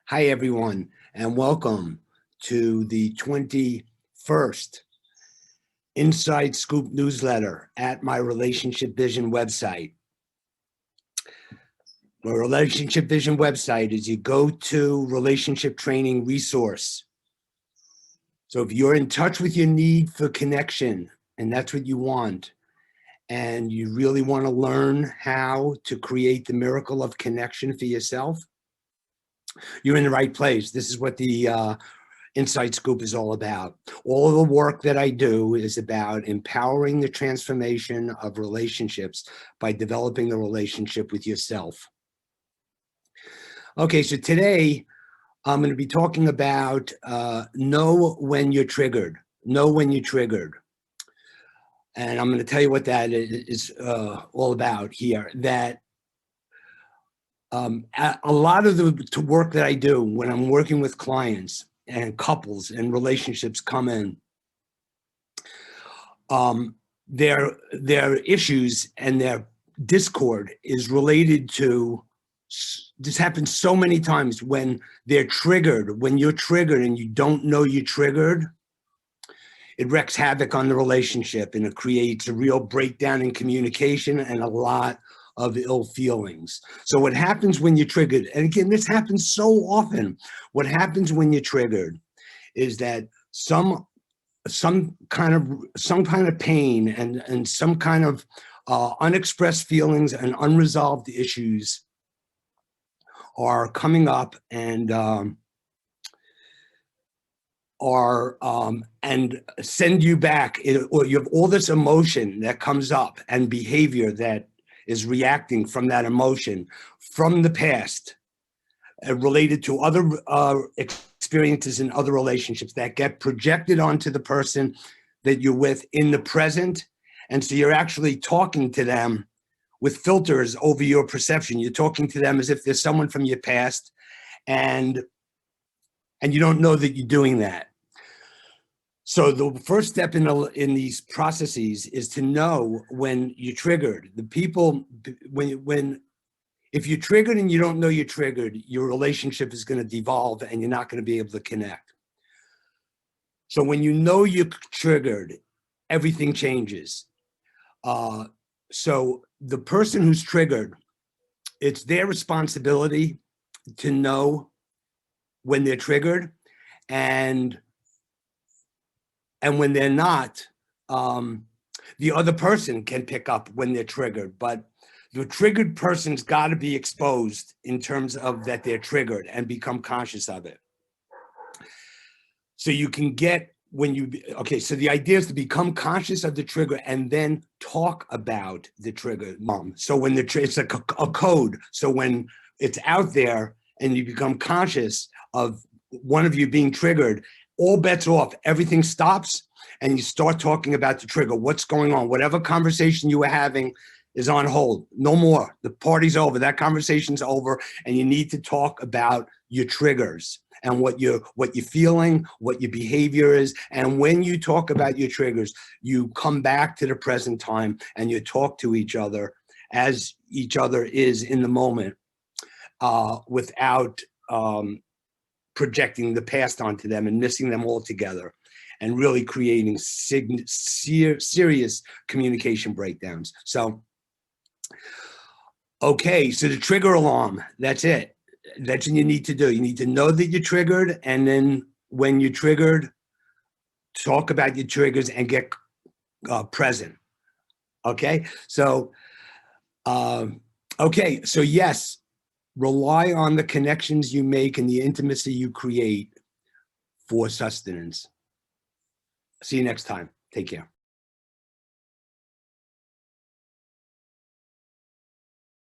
Hi, everyone, and welcome to the 21st Inside Scoop newsletter at my Relationship Vision website. My Relationship Vision website is your go-to relationship training resource. So if you're in touch with your need for connection, and that's what you want, and you really want to learn how to create the miracle of connection for yourself, you're in the right place. This is what the Inside Scoop is all about. All of the work that I do is about empowering the transformation of relationships by developing the relationship with yourself. Okay, so today I'm going to be talking about know when you're triggered. Know when you're triggered. And I'm going to tell you what that is all about here. That a lot of the work that I do when I'm working with clients and couples and relationships come in, their issues and their discord is related to, this happens so many times when they're triggered. When you're triggered and you don't know you're triggered, it wreaks havoc on the relationship and it creates a real breakdown in communication and a lot of ill feelings. So what happens when you're triggered, and again, this happens so often, what happens when you're triggered is that some kind of pain and some kind of unexpressed feelings and unresolved issues are coming up and and send you back, or you have all this emotion that comes up and behavior that is reacting from that emotion from the past, related to other experiences in other relationships that get projected onto the person that you're with in the present. And so you're actually talking to them with filters over your perception. You're talking to them as if there's someone from your past, and you don't know that you're doing that. So the first step in these processes is to know when you're triggered. The people, if you're triggered and you don't know you're triggered, your relationship is going to devolve and you're not going to be able to connect. So when you know you're triggered, everything changes. So the person who's triggered, it's their responsibility to know when they're triggered, and when they're not, the other person can pick up when they're triggered. But the triggered person's got to be exposed in terms of that they're triggered and become conscious of it. So you can get okay, so the idea is to become conscious of the trigger and then talk about the trigger. So when it's a code. So when it's out there and you become conscious of one of you being triggered, all bets off, everything stops, and you start talking about the trigger. What's going on? Whatever conversation you were having is on hold. No more. The party's over. That conversation's over, and you need to talk about your triggers and what you're feeling, what your behavior is. And when you talk about your triggers, you come back to the present time and you talk to each other as each other is in the moment, without projecting the past onto them and missing them altogether, and really creating serious communication breakdowns. So, okay, so the trigger alarm, that's it. That's what you need to do. You need to know that you're triggered, and then when you're triggered, talk about your triggers and get present. Okay, so okay, so yes, rely on the connections you make and the intimacy you create for sustenance. See you next time. Take care.